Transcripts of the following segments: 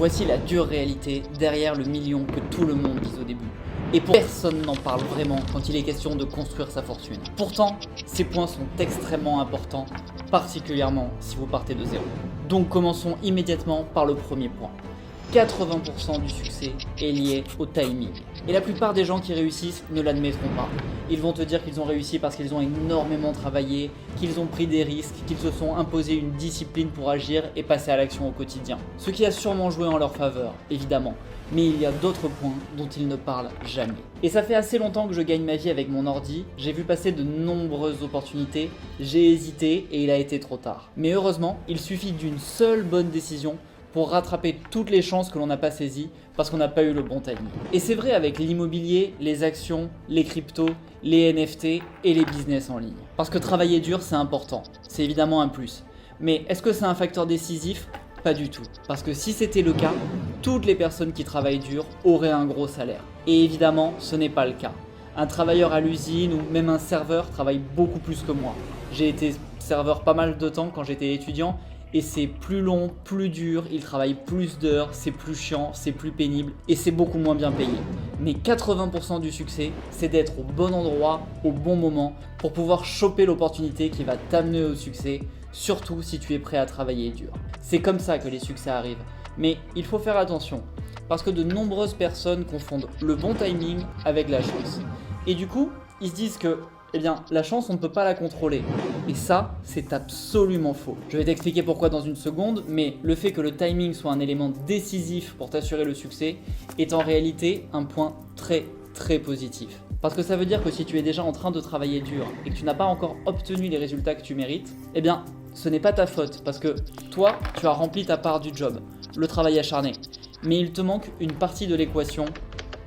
Voici la dure réalité derrière le million que tout le monde vise au début. Et personne n'en parle vraiment quand il est question de construire sa fortune. Pourtant, ces points sont extrêmement importants, particulièrement si vous partez de zéro. Donc commençons immédiatement par le premier point. 80% du succès est lié au timing. Et la plupart des gens qui réussissent ne l'admettront pas. Ils vont te dire qu'ils ont réussi parce qu'ils ont énormément travaillé, qu'ils ont pris des risques, qu'ils se sont imposés une discipline pour agir et passer à l'action au quotidien. Ce qui a sûrement joué en leur faveur, évidemment. Mais il y a d'autres points dont ils ne parlent jamais. Et ça fait assez longtemps que je gagne ma vie avec mon ordi, j'ai vu passer de nombreuses opportunités, j'ai hésité et il a été trop tard. Mais heureusement, il suffit d'une seule bonne décision pour rattraper toutes les chances que l'on n'a pas saisies parce qu'on n'a pas eu le bon timing. Et c'est vrai avec l'immobilier, les actions, les cryptos, les NFT et les business en ligne. Parce que travailler dur, c'est important, c'est évidemment un plus. Mais est-ce que c'est un facteur décisif ? Pas du tout. Parce que si c'était le cas, toutes les personnes qui travaillent dur auraient un gros salaire. Et évidemment, ce n'est pas le cas. Un travailleur à l'usine ou même un serveur travaille beaucoup plus que moi. J'ai été serveur pas mal de temps quand j'étais étudiant. Et c'est plus long, plus dur, il travaille plus d'heures, c'est plus chiant, c'est plus pénible et c'est beaucoup moins bien payé. Mais 80% du succès, c'est d'être au bon endroit, au bon moment, pour pouvoir choper l'opportunité qui va t'amener au succès, surtout si tu es prêt à travailler dur. C'est comme ça que les succès arrivent. Mais il faut faire attention, parce que de nombreuses personnes confondent le bon timing avec la chance. Et du coup, ils se disent que la chance, on ne peut pas la contrôler. Et ça, c'est absolument faux. Je vais t'expliquer pourquoi dans une seconde, mais le fait que le timing soit un élément décisif pour t'assurer le succès est en réalité un point très positif. Parce que ça veut dire que si tu es déjà en train de travailler dur et que tu n'as pas encore obtenu les résultats que tu mérites, ce n'est pas ta faute parce que toi, tu as rempli ta part du job, le travail acharné. Mais il te manque une partie de l'équation,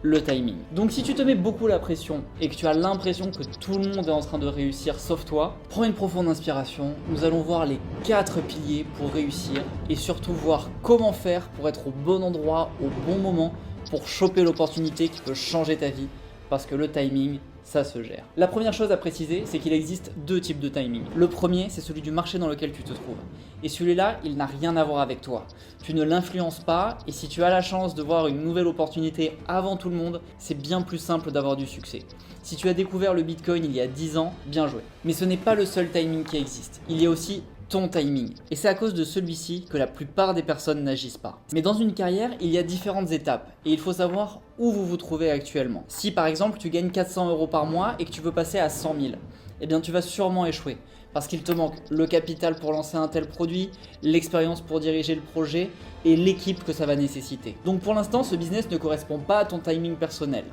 le timing. Donc si tu te mets beaucoup la pression et que tu as l'impression que tout le monde est en train de réussir sauf toi, prends une profonde inspiration, nous allons voir les 4 piliers pour réussir et surtout voir comment faire pour être au bon endroit, au bon moment, pour choper l'opportunité qui peut changer ta vie, parce que le timing, ça se gère. La première chose à préciser, c'est qu'il existe 2 types de timing. Le premier, c'est celui du marché dans lequel tu te trouves. Et celui-là, il n'a rien à voir avec toi. Tu ne l'influences pas, et si tu as la chance de voir une nouvelle opportunité avant tout le monde, c'est bien plus simple d'avoir du succès. Si tu as découvert le Bitcoin il y a 10 ans, bien joué. Mais ce n'est pas le seul timing qui existe. Il y a aussi ton timing. Et c'est à cause de celui-ci que la plupart des personnes n'agissent pas. Mais dans une carrière, il y a différentes étapes et il faut savoir où vous vous trouvez actuellement. Si par exemple tu gagnes 400 € par mois et que tu veux passer à 100 000, tu vas sûrement échouer. Parce qu'il te manque le capital pour lancer un tel produit, l'expérience pour diriger le projet et l'équipe que ça va nécessiter. Donc pour l'instant, ce business ne correspond pas à ton timing personnel.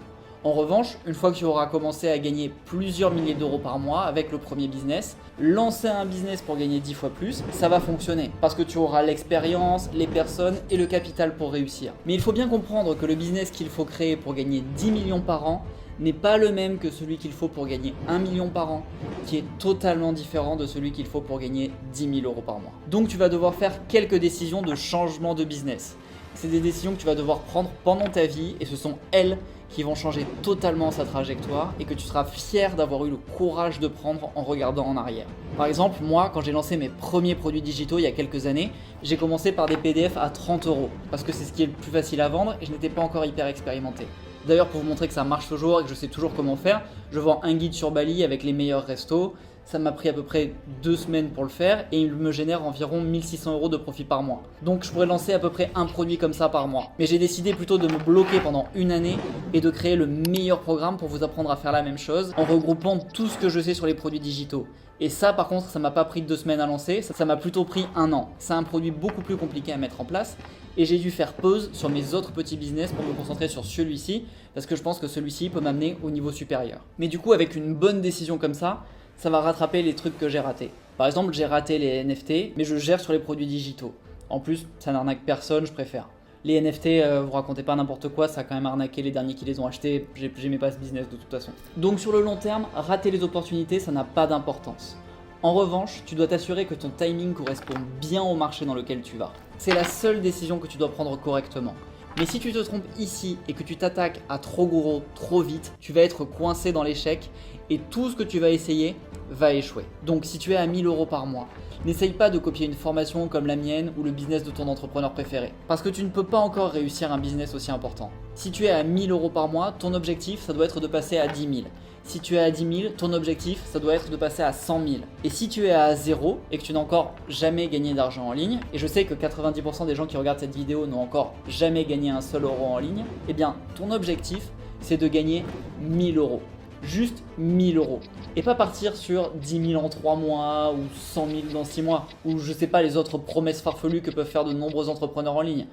En revanche, une fois que tu auras commencé à gagner plusieurs milliers d'euros par mois avec le premier business, lancer un business pour gagner 10 fois plus, ça va fonctionner parce que tu auras l'expérience, les personnes et le capital pour réussir. Mais il faut bien comprendre que le business qu'il faut créer pour gagner 10 millions par an n'est pas le même que celui qu'il faut pour gagner 1 million par an, qui est totalement différent de celui qu'il faut pour gagner 10 000 € par mois. Donc tu vas devoir faire quelques décisions de changement de business. C'est des décisions que tu vas devoir prendre pendant ta vie et ce sont elles qui vont changer totalement sa trajectoire et que tu seras fier d'avoir eu le courage de prendre en regardant en arrière. Par exemple, moi, quand j'ai lancé mes premiers produits digitaux il y a quelques années, j'ai commencé par des PDF à 30 € parce que c'est ce qui est le plus facile à vendre et je n'étais pas encore hyper expérimenté. D'ailleurs, pour vous montrer que ça marche toujours et que je sais toujours comment faire, je vends un guide sur Bali avec les meilleurs restos. Ça m'a pris à peu près 2 semaines pour le faire et il me génère environ 1600 € de profit par mois. Donc je pourrais lancer à peu près un produit comme ça par mois. Mais j'ai décidé plutôt de me bloquer pendant une année et de créer le meilleur programme pour vous apprendre à faire la même chose en regroupant tout ce que je sais sur les produits digitaux. Et ça par contre, ça m'a pas pris 2 semaines à lancer, ça m'a plutôt pris 1 an. C'est un produit beaucoup plus compliqué à mettre en place et j'ai dû faire pause sur mes autres petits business pour me concentrer sur celui-ci parce que je pense que celui-ci peut m'amener au niveau supérieur. Mais du coup, avec une bonne décision comme ça va rattraper les trucs que j'ai ratés. Par exemple, j'ai raté les NFT, mais je gère sur les produits digitaux. En plus, ça n'arnaque personne, je préfère. Les NFT, vous racontez pas n'importe quoi, ça a quand même arnaqué les derniers qui les ont achetés, j'aimais pas ce business de toute façon. Donc sur le long terme, rater les opportunités, ça n'a pas d'importance. En revanche, tu dois t'assurer que ton timing correspond bien au marché dans lequel tu vas. C'est la seule décision que tu dois prendre correctement. Mais si tu te trompes ici et que tu t'attaques à trop gros, trop vite, tu vas être coincé dans l'échec et tout ce que tu vas essayer va échouer. Donc si tu es à 1000 € par mois, n'essaye pas de copier une formation comme la mienne ou le business de ton entrepreneur préféré. Parce que tu ne peux pas encore réussir un business aussi important. Si tu es à 1000 € par mois, ton objectif, ça doit être de passer à 10 000. Si tu es à 10 000, ton objectif, ça doit être de passer à 100 000. Et si tu es à 0 et que tu n'as encore jamais gagné d'argent en ligne, et je sais que 90% des gens qui regardent cette vidéo n'ont encore jamais gagné un seul euro en ligne, eh bien ton objectif, c'est de gagner 1000 €. Juste 1000 €. Et pas partir sur 10 000 en 3 mois ou 100 000 dans 6 mois, ou je sais pas les autres promesses farfelues que peuvent faire de nombreux entrepreneurs en ligne.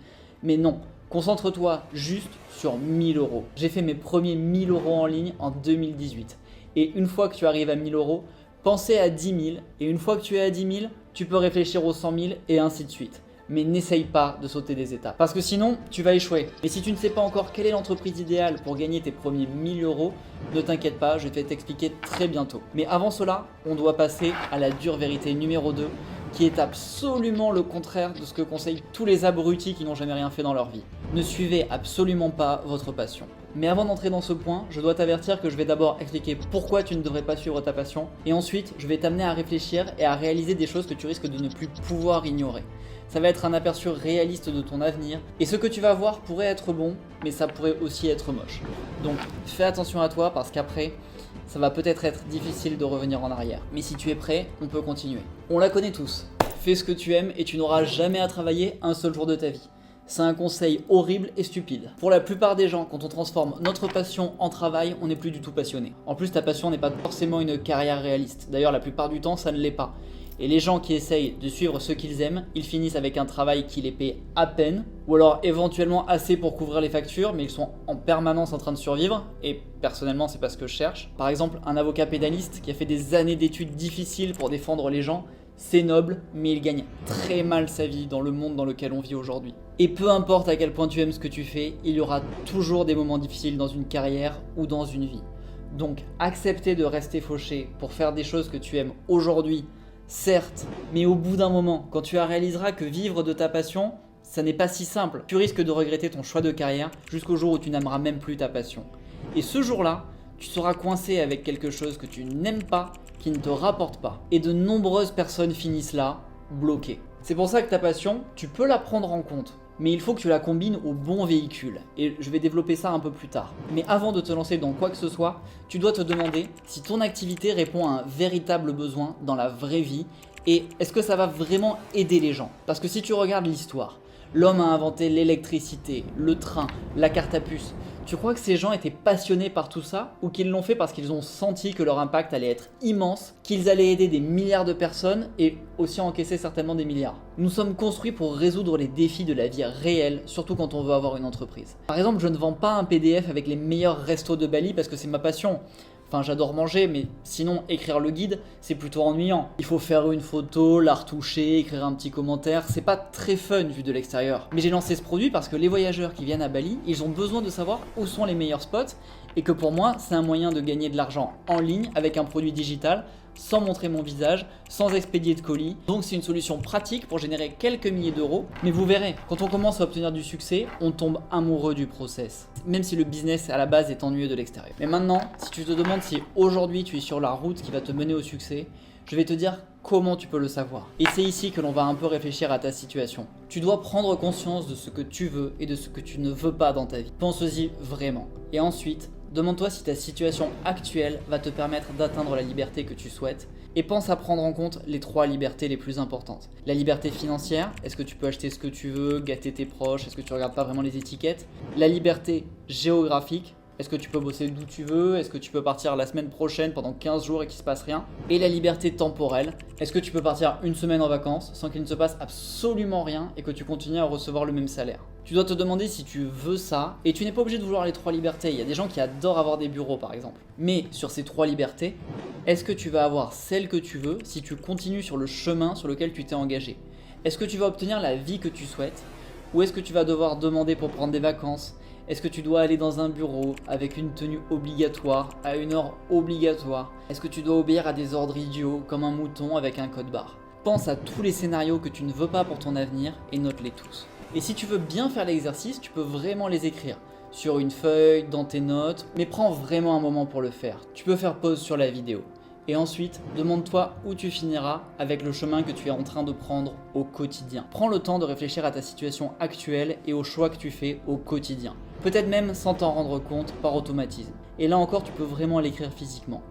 Mais non, concentre-toi juste sur 1000 €. J'ai fait mes premiers 1000 € en ligne en 2018. Et une fois que tu arrives à 1000 €, pensez à 10 000. Et une fois que tu es à 10 000, tu peux réfléchir aux 100 000 et ainsi de suite. Mais n'essaye pas de sauter des étapes. Parce que sinon, tu vas échouer. Et si tu ne sais pas encore quelle est l'entreprise idéale pour gagner tes premiers 1000 €, ne t'inquiète pas, je vais t'expliquer très bientôt. Mais avant cela, on doit passer à la dure vérité numéro 2, qui est absolument le contraire de ce que conseillent tous les abrutis qui n'ont jamais rien fait dans leur vie. Ne suivez absolument pas votre passion. Mais avant d'entrer dans ce point, je dois t'avertir que je vais d'abord expliquer pourquoi tu ne devrais pas suivre ta passion, et ensuite je vais t'amener à réfléchir et à réaliser des choses que tu risques de ne plus pouvoir ignorer. Ça va être un aperçu réaliste de ton avenir, et ce que tu vas voir pourrait être bon, mais ça pourrait aussi être moche. Donc fais attention à toi parce qu'après, ça va peut-être être difficile de revenir en arrière. Mais si tu es prêt, on peut continuer. On la connaît tous. Fais ce que tu aimes et tu n'auras jamais à travailler un seul jour de ta vie. C'est un conseil horrible et stupide. Pour la plupart des gens, quand on transforme notre passion en travail, on n'est plus du tout passionné. En plus, ta passion n'est pas forcément une carrière réaliste. D'ailleurs, la plupart du temps, ça ne l'est pas. Et les gens qui essayent de suivre ce qu'ils aiment, ils finissent avec un travail qui les paie à peine, ou alors éventuellement assez pour couvrir les factures, mais ils sont en permanence en train de survivre, et personnellement c'est pas ce que je cherche. Par exemple, un avocat pénaliste qui a fait des années d'études difficiles pour défendre les gens, c'est noble, mais il gagne très mal sa vie dans le monde dans lequel on vit aujourd'hui. Et peu importe à quel point tu aimes ce que tu fais, il y aura toujours des moments difficiles dans une carrière ou dans une vie. Donc accepter de rester fauché pour faire des choses que tu aimes aujourd'hui, certes, mais au bout d'un moment, quand tu réaliseras que vivre de ta passion, ça n'est pas si simple. Tu risques de regretter ton choix de carrière jusqu'au jour où tu n'aimeras même plus ta passion. Et ce jour-là, tu seras coincé avec quelque chose que tu n'aimes pas, qui ne te rapporte pas. Et de nombreuses personnes finissent là, bloquées. C'est pour ça que ta passion, tu peux la prendre en compte. Mais il faut que tu la combines au bon véhicule. Et je vais développer ça un peu plus tard. Mais avant de te lancer dans quoi que ce soit, tu dois te demander si ton activité répond à un véritable besoin dans la vraie vie et est-ce que ça va vraiment aider les gens. Parce que si tu regardes l'histoire, l'homme a inventé l'électricité, le train, la carte à puce. Tu crois que ces gens étaient passionnés par tout ça ou qu'ils l'ont fait parce qu'ils ont senti que leur impact allait être immense, qu'ils allaient aider des milliards de personnes et aussi encaisser certainement des milliards? Nous sommes construits pour résoudre les défis de la vie réelle, surtout quand on veut avoir une entreprise. Par exemple, je ne vends pas un PDF avec les meilleurs restos de Bali parce que c'est ma passion. Enfin, j'adore manger, mais sinon, écrire le guide, c'est plutôt ennuyant. Il faut faire une photo, la retoucher, écrire un petit commentaire. C'est pas très fun vu de l'extérieur. Mais j'ai lancé ce produit parce que les voyageurs qui viennent à Bali, ils ont besoin de savoir où sont les meilleurs spots et que pour moi, c'est un moyen de gagner de l'argent en ligne avec un produit digital sans montrer mon visage, sans expédier de colis. Donc c'est une solution pratique pour générer quelques milliers d'euros. Mais vous verrez, quand on commence à obtenir du succès, on tombe amoureux du process. Même si le business à la base est ennuyeux de l'extérieur. Mais maintenant, si tu te demandes si aujourd'hui tu es sur la route qui va te mener au succès, je vais te dire comment tu peux le savoir. Et c'est ici que l'on va un peu réfléchir à ta situation. Tu dois prendre conscience de ce que tu veux et de ce que tu ne veux pas dans ta vie. Pense-y vraiment. Et ensuite, demande-toi si ta situation actuelle va te permettre d'atteindre la liberté que tu souhaites et pense à prendre en compte les 3 libertés les plus importantes. La liberté financière, est-ce que tu peux acheter ce que tu veux, gâter tes proches, est-ce que tu regardes pas vraiment les étiquettes? La liberté géographique, est-ce que tu peux bosser d'où tu veux? Est-ce que tu peux partir la semaine prochaine pendant 15 jours et qu'il se passe rien? Et la liberté temporelle, est-ce que tu peux partir une semaine en vacances sans qu'il ne se passe absolument rien et que tu continues à recevoir le même salaire? Tu dois te demander si tu veux ça, et tu n'es pas obligé de vouloir les 3 libertés. Il y a des gens qui adorent avoir des bureaux par exemple. Mais sur ces 3 libertés, est-ce que tu vas avoir celle que tu veux si tu continues sur le chemin sur lequel tu t'es engagé? Est-ce que tu vas obtenir la vie que tu souhaites? Ou est-ce que tu vas devoir demander pour prendre des vacances? Est-ce que tu dois aller dans un bureau avec une tenue obligatoire, à une heure obligatoire? Est-ce que tu dois obéir à des ordres idiots comme un mouton avec un code barre? Pense à tous les scénarios que tu ne veux pas pour ton avenir et note-les tous. Et si tu veux bien faire l'exercice, tu peux vraiment les écrire sur une feuille, dans tes notes, mais prends vraiment un moment pour le faire. Tu peux faire pause sur la vidéo. Et ensuite, demande-toi où tu finiras avec le chemin que tu es en train de prendre au quotidien. Prends le temps de réfléchir à ta situation actuelle et aux choix que tu fais au quotidien. Peut-être même sans t'en rendre compte par automatisme. Et là encore, tu peux vraiment l'écrire physiquement.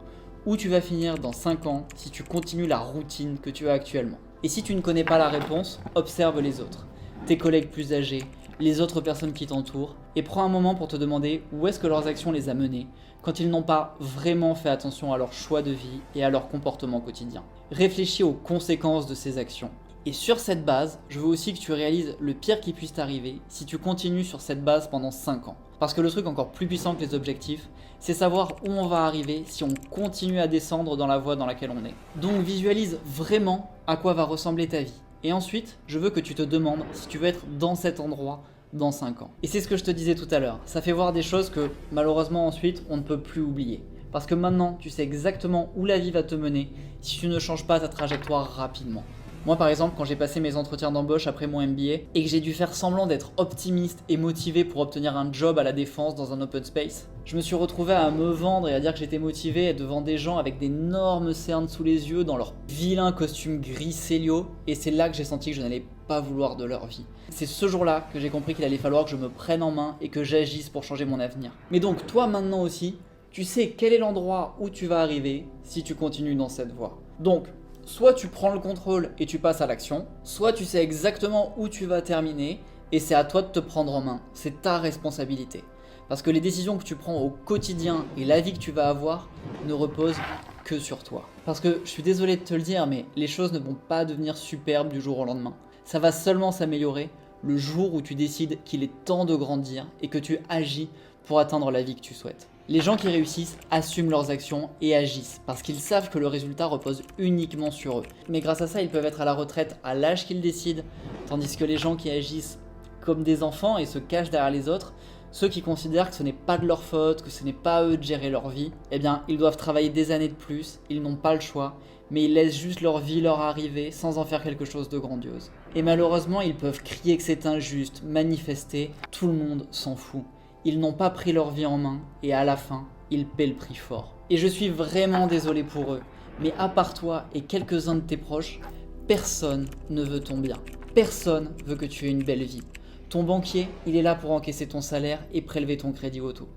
Où tu vas finir dans 5 ans si tu continues la routine que tu as actuellement. Et si tu ne connais pas la réponse, observe les autres. Tes collègues plus âgés, les autres personnes qui t'entourent, et prends un moment pour te demander où est-ce que leurs actions les a menés quand ils n'ont pas vraiment fait attention à leurs choix de vie et à leur comportement quotidien. Réfléchis aux conséquences de ces actions. Et sur cette base, je veux aussi que tu réalises le pire qui puisse t'arriver si tu continues sur cette base pendant 5 ans. Parce que le truc encore plus puissant que les objectifs, c'est savoir où on va arriver si on continue à descendre dans la voie dans laquelle on est. Donc visualise vraiment à quoi va ressembler ta vie. Et ensuite, je veux que tu te demandes si tu veux être dans cet endroit dans 5 ans. Et c'est ce que je te disais tout à l'heure, ça fait voir des choses que malheureusement ensuite on ne peut plus oublier. Parce que maintenant, tu sais exactement où la vie va te mener si tu ne changes pas ta trajectoire rapidement. Moi par exemple, quand j'ai passé mes entretiens d'embauche après mon MBA et que j'ai dû faire semblant d'être optimiste et motivé pour obtenir un job à la défense dans un open space, je me suis retrouvé à me vendre et à dire que j'étais motivé devant des gens avec d'énormes cernes sous les yeux dans leur vilain costume gris Célio, et c'est là que j'ai senti que je n'allais pas vouloir de leur vie. C'est ce jour-là que j'ai compris qu'il allait falloir que je me prenne en main et que j'agisse pour changer mon avenir. Mais donc toi maintenant aussi, tu sais quel est l'endroit où tu vas arriver si tu continues dans cette voie. Donc, soit tu prends le contrôle et tu passes à l'action, soit tu sais exactement où tu vas terminer et c'est à toi de te prendre en main. C'est ta responsabilité. Parce que les décisions que tu prends au quotidien et la vie que tu vas avoir ne reposent que sur toi. Parce que je suis désolé de te le dire, mais les choses ne vont pas devenir superbes du jour au lendemain. Ça va seulement s'améliorer le jour où tu décides qu'il est temps de grandir et que tu agis pour atteindre la vie que tu souhaites. Les gens qui réussissent assument leurs actions et agissent parce qu'ils savent que le résultat repose uniquement sur eux. Mais grâce à ça, ils peuvent être à la retraite à l'âge qu'ils décident, tandis que les gens qui agissent comme des enfants et se cachent derrière les autres, ceux qui considèrent que ce n'est pas de leur faute, que ce n'est pas à eux de gérer leur vie, eh bien, ils doivent travailler des années de plus, ils n'ont pas le choix, mais ils laissent juste leur vie leur arriver sans en faire quelque chose de grandiose. Et malheureusement, ils peuvent crier que c'est injuste, manifester, tout le monde s'en fout. Ils n'ont pas pris leur vie en main et à la fin, ils paient le prix fort. Et je suis vraiment désolé pour eux, mais à part toi et quelques-uns de tes proches, personne ne veut ton bien. Personne veut que tu aies une belle vie. Ton banquier, il est là pour encaisser ton salaire et prélever ton crédit auto.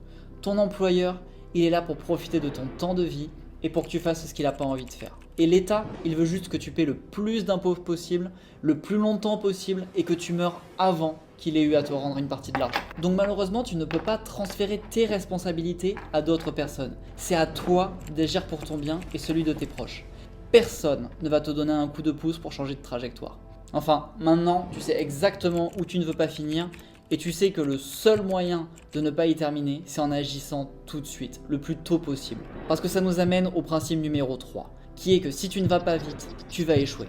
Ton employeur, il est là pour profiter de ton temps de vie et pour que tu fasses ce qu'il n'a pas envie de faire. Et l'État, il veut juste que tu paies le plus d'impôts possible, le plus longtemps possible et que tu meurs avant qu'il ait eu à te rendre une partie de l'argent. Donc malheureusement, tu ne peux pas transférer tes responsabilités à d'autres personnes. C'est à toi d'agir pour ton bien et celui de tes proches. Personne ne va te donner un coup de pouce pour changer de trajectoire. Enfin, maintenant, tu sais exactement où tu ne veux pas finir et tu sais que le seul moyen de ne pas y terminer, c'est en agissant tout de suite, le plus tôt possible. Parce que ça nous amène au principe numéro 3, qui est que si tu ne vas pas vite, tu vas échouer.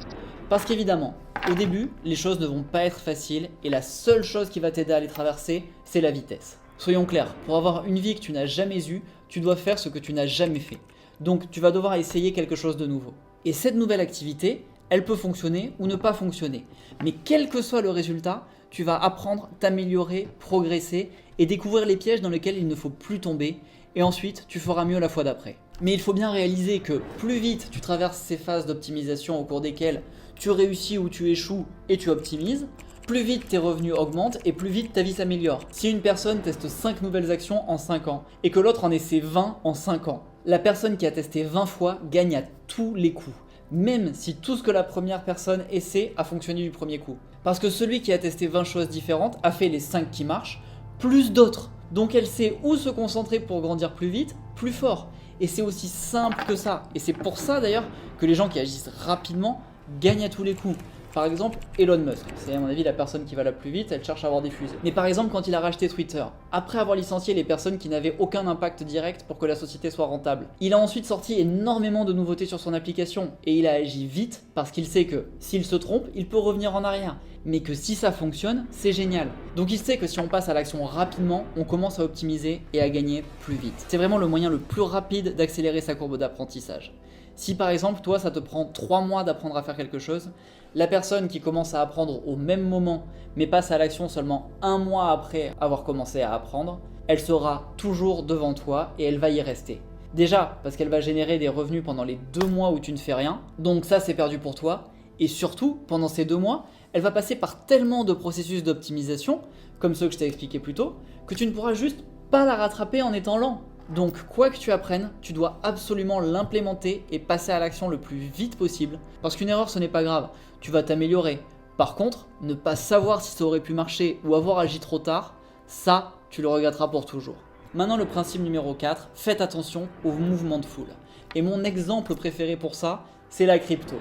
Parce qu'évidemment, au début, les choses ne vont pas être faciles et la seule chose qui va t'aider à les traverser, c'est la vitesse. Soyons clairs, pour avoir une vie que tu n'as jamais eue, tu dois faire ce que tu n'as jamais fait. Donc tu vas devoir essayer quelque chose de nouveau. Et cette nouvelle activité, elle peut fonctionner ou ne pas fonctionner. Mais quel que soit le résultat, tu vas apprendre, t'améliorer, progresser et découvrir les pièges dans lesquels il ne faut plus tomber. Et ensuite, tu feras mieux la fois d'après. Mais il faut bien réaliser que plus vite tu traverses ces phases d'optimisation au cours desquelles tu réussis ou tu échoues et tu optimises, plus vite tes revenus augmentent et plus vite ta vie s'améliore. Si une personne teste 5 nouvelles actions en 5 ans et que l'autre en essaie 20 en 5 ans, la personne qui a testé 20 fois gagne à tous les coups. Même si tout ce que la première personne essaie a fonctionné du premier coup. Parce que celui qui a testé 20 choses différentes a fait les 5 qui marchent, plus d'autres. Donc elle sait où se concentrer pour grandir plus vite, plus fort. Et c'est aussi simple que ça. Et c'est pour ça d'ailleurs que les gens qui agissent rapidement gagnent à tous les coups. Par exemple, Elon Musk, c'est à mon avis la personne qui va la plus vite, elle cherche à avoir des fusées. Mais par exemple, quand il a racheté Twitter, après avoir licencié les personnes qui n'avaient aucun impact direct pour que la société soit rentable, il a ensuite sorti énormément de nouveautés sur son application et il a agi vite parce qu'il sait que s'il se trompe, il peut revenir en arrière. Mais que si ça fonctionne, c'est génial. Donc il sait que si on passe à l'action rapidement, on commence à optimiser et à gagner plus vite. C'est vraiment le moyen le plus rapide d'accélérer sa courbe d'apprentissage. Si par exemple, toi, ça te prend 3 mois d'apprendre à faire quelque chose, la personne qui commence à apprendre au même moment, mais passe à l'action seulement 1 mois après avoir commencé à apprendre, elle sera toujours devant toi et elle va y rester. Déjà, parce qu'elle va générer des revenus pendant les 2 mois où tu ne fais rien, donc ça c'est perdu pour toi. Et surtout, pendant ces 2 mois, elle va passer par tellement de processus d'optimisation, comme ceux que je t'ai expliqué plus tôt, que tu ne pourras juste pas la rattraper en étant lent. Donc quoi que tu apprennes, tu dois absolument l'implémenter et passer à l'action le plus vite possible, parce qu'une erreur ce n'est pas grave, tu vas t'améliorer. Par contre, ne pas savoir si ça aurait pu marcher ou avoir agi trop tard, ça, tu le regretteras pour toujours. Maintenant le principe numéro 4, faites attention aux mouvements de foule. Et mon exemple préféré pour ça, c'est la crypto.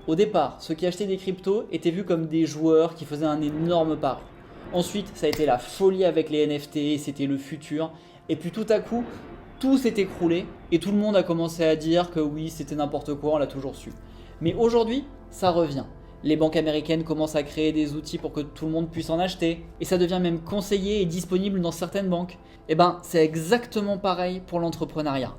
Au départ, ceux qui achetaient des cryptos étaient vus comme des joueurs qui faisaient un énorme pari. Ensuite, ça a été la folie avec les NFT, c'était le futur. Et puis tout à coup, tout s'est écroulé et tout le monde a commencé à dire que oui, c'était n'importe quoi, on l'a toujours su. Mais aujourd'hui, ça revient. Les banques américaines commencent à créer des outils pour que tout le monde puisse en acheter. Et ça devient même conseillé et disponible dans certaines banques. Et ben, c'est exactement pareil pour l'entrepreneuriat.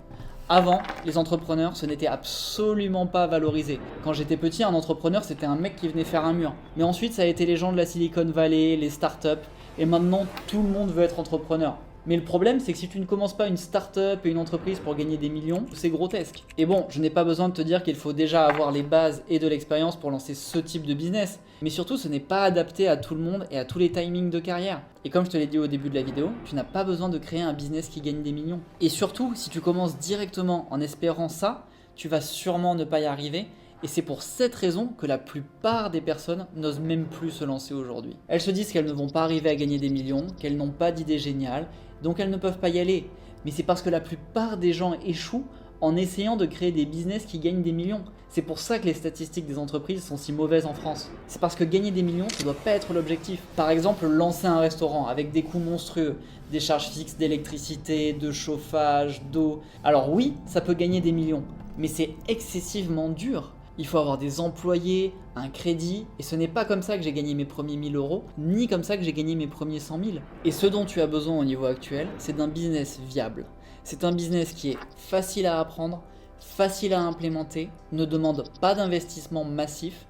Avant, les entrepreneurs, ce n'était absolument pas valorisé. Quand j'étais petit, un entrepreneur, c'était un mec qui venait faire un mur. Mais ensuite, ça a été les gens de la Silicon Valley, les startups. Et maintenant, tout le monde veut être entrepreneur. Mais le problème, c'est que si tu ne commences pas une start-up et une entreprise pour gagner des millions, c'est grotesque. Et bon, je n'ai pas besoin de te dire qu'il faut déjà avoir les bases et de l'expérience pour lancer ce type de business. Mais surtout, ce n'est pas adapté à tout le monde et à tous les timings de carrière. Et comme je te l'ai dit au début de la vidéo, tu n'as pas besoin de créer un business qui gagne des millions. Et surtout, si tu commences directement en espérant ça, tu vas sûrement ne pas y arriver. Et c'est pour cette raison que la plupart des personnes n'osent même plus se lancer aujourd'hui. Elles se disent qu'elles ne vont pas arriver à gagner des millions, qu'elles n'ont pas d'idées géniales, donc elles ne peuvent pas y aller. Mais c'est parce que la plupart des gens échouent en essayant de créer des business qui gagnent des millions. C'est pour ça que les statistiques des entreprises sont si mauvaises en France. C'est parce que gagner des millions, ça ne doit pas être l'objectif. Par exemple, lancer un restaurant avec des coûts monstrueux, des charges fixes d'électricité, de chauffage, d'eau. Alors oui, ça peut gagner des millions, mais c'est excessivement dur. Il faut avoir des employés, un crédit, et ce n'est pas comme ça que j'ai gagné mes premiers 1000 euros, ni comme ça que j'ai gagné mes premiers 100 000. Et ce dont tu as besoin au niveau actuel, c'est d'un business viable. C'est un business qui est facile à apprendre, facile à implémenter, ne demande pas d'investissement massif,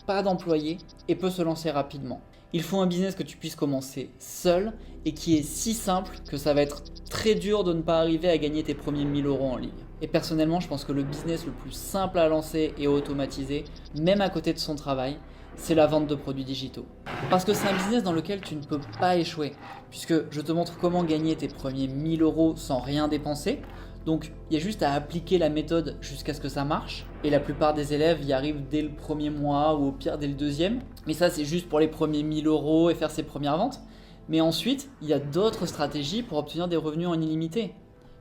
pas d'employés, et peut se lancer rapidement. Il faut un business que tu puisses commencer seul, et qui est si simple que ça va être très dur de ne pas arriver à gagner tes premiers 1000 euros en ligne. Et personnellement, je pense que le business le plus simple à lancer et automatisé, même à côté de son travail, c'est la vente de produits digitaux. Parce que c'est un business dans lequel tu ne peux pas échouer, puisque je te montre comment gagner tes premiers 1000 euros sans rien dépenser. Donc il y a juste à appliquer la méthode jusqu'à ce que ça marche. Et la plupart des élèves y arrivent dès le premier mois ou au pire dès le deuxième. Mais ça c'est juste pour les premiers 1000 euros et faire ses premières ventes. Mais ensuite, il y a d'autres stratégies pour obtenir des revenus en illimité.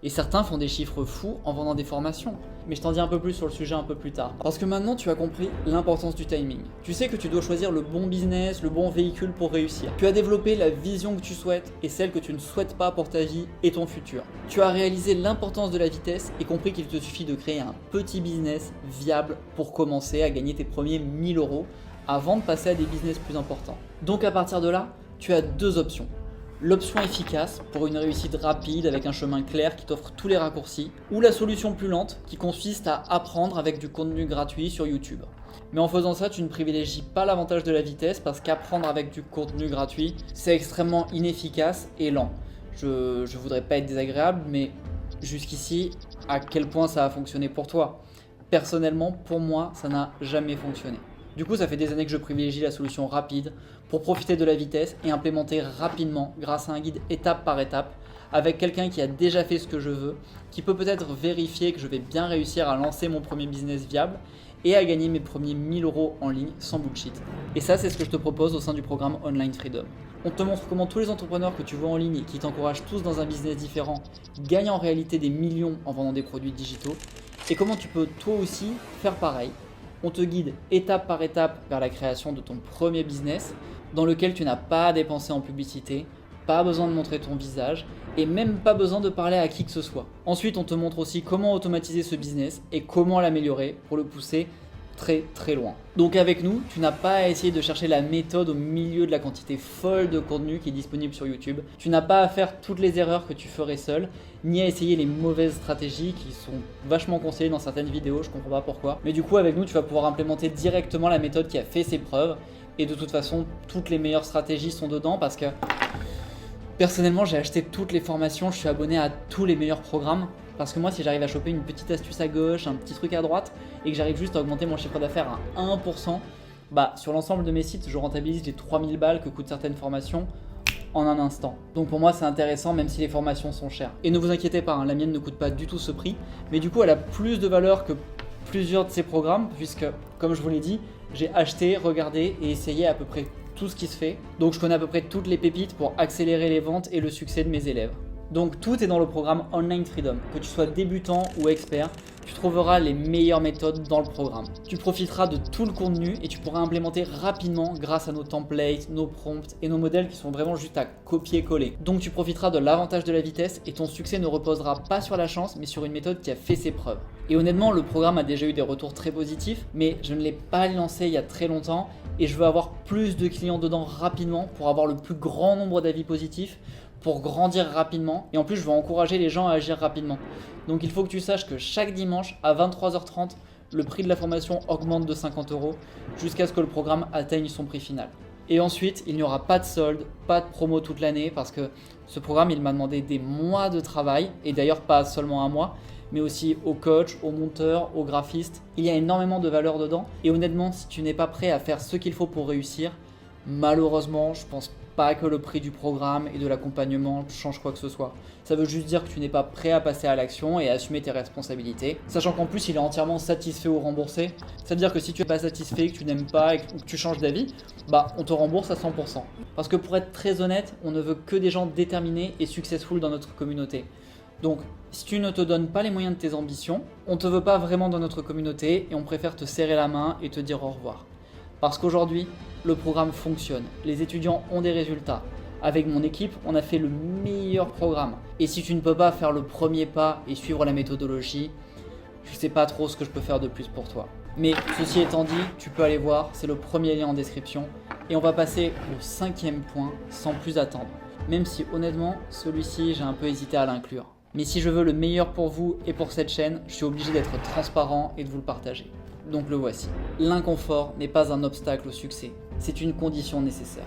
Et certains font des chiffres fous en vendant des formations. Mais je t'en dis un peu plus sur le sujet un peu plus tard. Parce que maintenant tu as compris l'importance du timing. Tu sais que tu dois choisir le bon business, le bon véhicule pour réussir. Tu as développé la vision que tu souhaites et celle que tu ne souhaites pas pour ta vie et ton futur. Tu as réalisé l'importance de la vitesse et compris qu'il te suffit de créer un petit business viable pour commencer à gagner tes premiers 1000 euros avant de passer à des business plus importants. Donc à partir de là, tu as deux options. L'option efficace pour une réussite rapide avec un chemin clair qui t'offre tous les raccourcis, ou la solution plus lente qui consiste à apprendre avec du contenu gratuit sur YouTube. Mais en faisant ça, tu ne privilégies pas l'avantage de la vitesse parce qu'apprendre avec du contenu gratuit, c'est extrêmement inefficace et lent. Je voudrais pas être désagréable, mais jusqu'ici, à quel point ça a fonctionné pour toi? Personnellement, pour moi, ça n'a jamais fonctionné. Du coup, ça fait des années que je privilégie la solution rapide pour profiter de la vitesse et implémenter rapidement grâce à un guide étape par étape avec quelqu'un qui a déjà fait ce que je veux, qui peut peut-être vérifier que je vais bien réussir à lancer mon premier business viable et à gagner mes premiers 1000 euros en ligne sans bullshit. Et ça, c'est ce que je te propose au sein du programme Online Freedom. On te montre comment tous les entrepreneurs que tu vois en ligne et qui t'encouragent tous dans un business différent gagnent en réalité des millions en vendant des produits digitaux et comment tu peux toi aussi faire pareil. On te guide étape par étape vers la création de ton premier business dans lequel tu n'as pas à dépenser en publicité, pas besoin de montrer ton visage et même pas besoin de parler à qui que ce soit. Ensuite, on te montre aussi comment automatiser ce business et comment l'améliorer pour le pousser très très loin. Donc avec nous, tu n'as pas à essayer de chercher la méthode au milieu de la quantité folle de contenu qui est disponible sur YouTube. Tu n'as pas à faire toutes les erreurs que tu ferais seul, ni à essayer les mauvaises stratégies qui sont vachement conseillées dans certaines vidéos, je comprends pas pourquoi. Mais du coup, avec nous, tu vas pouvoir implémenter directement la méthode qui a fait ses preuves. Et de toute façon, toutes les meilleures stratégies sont dedans parce que personnellement, j'ai acheté toutes les formations, je suis abonné à tous les meilleurs programmes Parce que moi, si j'arrive à choper une petite astuce à gauche, un petit truc à droite, et que j'arrive juste à augmenter mon chiffre d'affaires à 1%, bah sur l'ensemble de mes sites, je rentabilise les 3000 balles que coûtent certaines formations en un instant. Donc pour moi, c'est intéressant même si les formations sont chères. Et ne vous inquiétez pas, la mienne ne coûte pas du tout ce prix, mais du coup, elle a plus de valeur que plusieurs de ces programmes, puisque, comme je vous l'ai dit, j'ai acheté, regardé et essayé à peu près tout ce qui se fait. Donc je connais à peu près toutes les pépites pour accélérer les ventes et le succès de mes élèves. Donc tout est dans le programme Online Freedom. Que tu sois débutant ou expert, tu trouveras les meilleures méthodes dans le programme. Tu profiteras de tout le contenu et tu pourras implémenter rapidement grâce à nos templates, nos prompts et nos modèles qui sont vraiment juste à copier-coller. Donc tu profiteras de l'avantage de la vitesse et ton succès ne reposera pas sur la chance mais sur une méthode qui a fait ses preuves. Et honnêtement, le programme a déjà eu des retours très positifs, mais je ne l'ai pas lancé il y a très longtemps et je veux avoir plus de clients dedans rapidement pour avoir le plus grand nombre d'avis positifs, pour grandir rapidement, et en plus je veux encourager les gens à agir rapidement. Donc il faut que tu saches que chaque dimanche à 23h30, le prix de la formation augmente de 50 € jusqu'à ce que le programme atteigne son prix final. Et ensuite, il n'y aura pas de solde, pas de promo toute l'année, parce que ce programme, il m'a demandé des mois de travail, et d'ailleurs pas seulement un mois, mais aussi aux coachs, aux monteurs, aux graphistes. Il y a énormément de valeur dedans, et honnêtement, si tu n'es pas prêt à faire ce qu'il faut pour réussir, malheureusement, je pense pas que le prix du programme et de l'accompagnement change quoi que ce soit. Ça veut juste dire que tu n'es pas prêt à passer à l'action et à assumer tes responsabilités. Sachant qu'en plus, il est entièrement satisfait ou remboursé. Ça veut dire que si tu n'es pas satisfait, que tu n'aimes pas ou que tu changes d'avis, bah on te rembourse à 100%. Parce que pour être très honnête, on ne veut que des gens déterminés et successful dans notre communauté. Donc, si tu ne te donnes pas les moyens de tes ambitions, on ne te veut pas vraiment dans notre communauté et on préfère te serrer la main et te dire au revoir. Parce qu'aujourd'hui, le programme fonctionne, les étudiants ont des résultats. Avec mon équipe, on a fait le meilleur programme. Et si tu ne peux pas faire le premier pas et suivre la méthodologie, je ne sais pas trop ce que je peux faire de plus pour toi. Mais ceci étant dit, tu peux aller voir, c'est le premier lien en description. Et on va passer au 5e point sans plus attendre. Même si honnêtement, celui-ci, j'ai un peu hésité à l'inclure. Mais si je veux le meilleur pour vous et pour cette chaîne, je suis obligé d'être transparent et de vous le partager. Donc le voici. L'inconfort n'est pas un obstacle au succès, c'est une condition nécessaire.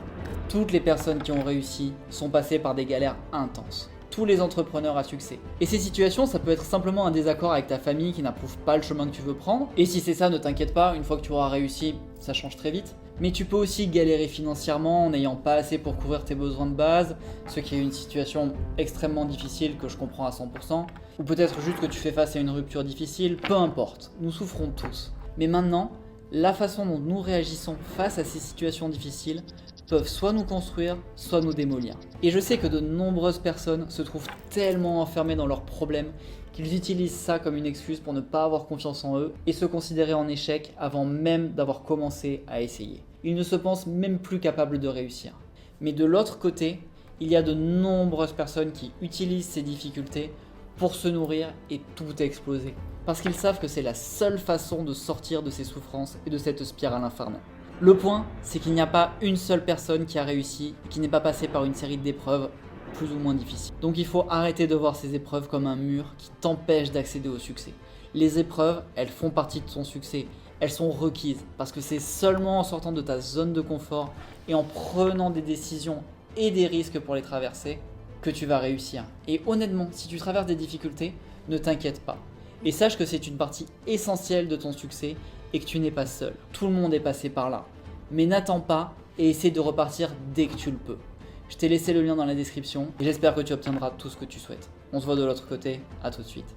Toutes les personnes qui ont réussi sont passées par des galères intenses. Tous les entrepreneurs à succès. Et ces situations, ça peut être simplement un désaccord avec ta famille qui n'approuve pas le chemin que tu veux prendre. Et si c'est ça, ne t'inquiète pas, une fois que tu auras réussi, ça change très vite. Mais tu peux aussi galérer financièrement en n'ayant pas assez pour couvrir tes besoins de base, ce qui est une situation extrêmement difficile que je comprends à 100%. Ou peut-être juste que tu fais face à une rupture difficile, peu importe, nous souffrons tous. Mais maintenant, la façon dont nous réagissons face à ces situations difficiles peuvent soit nous construire, soit nous démolir. Et je sais que de nombreuses personnes se trouvent tellement enfermées dans leurs problèmes qu'ils utilisent ça comme une excuse pour ne pas avoir confiance en eux et se considérer en échec avant même d'avoir commencé à essayer. Ils ne se pensent même plus capables de réussir. Mais de l'autre côté, il y a de nombreuses personnes qui utilisent ces difficultés pour se nourrir et tout exploser. Parce qu'ils savent que c'est la seule façon de sortir de ces souffrances et de cette spirale infernale. Le point, c'est qu'il n'y a pas une seule personne qui a réussi et qui n'est pas passée par une série d'épreuves plus ou moins difficiles. Donc il faut arrêter de voir ces épreuves comme un mur qui t'empêche d'accéder au succès. Les épreuves, elles font partie de ton succès. Elles sont requises parce que c'est seulement en sortant de ta zone de confort et en prenant des décisions et des risques pour les traverser que tu vas réussir. Et honnêtement, si tu traverses des difficultés, ne t'inquiète pas. Et sache que c'est une partie essentielle de ton succès et que tu n'es pas seul. Tout le monde est passé par là. Mais n'attends pas et essaie de repartir dès que tu le peux. Je t'ai laissé le lien dans la description et j'espère que tu obtiendras tout ce que tu souhaites. On se voit de l'autre côté, à tout de suite.